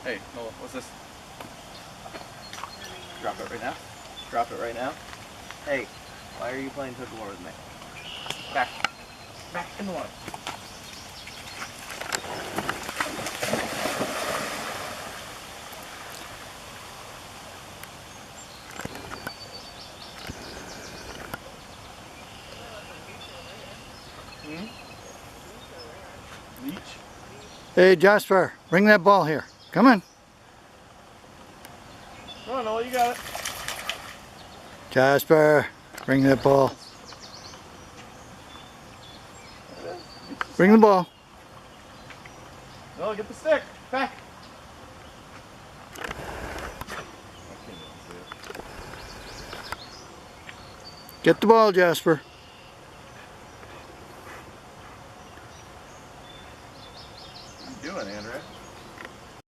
Hey, Noah, what's this? Drop it right now. Drop it right now. Hey, why are you playing tug of war with me? Back. Back in the water. Leech? Hey Jasper, bring that ball here. Come on. Come on, Noah, you got it. Jasper, bring that ball. Bring the ball. Noah, get the stick. Back. Get the ball, Jasper. What are you doing, Andrea?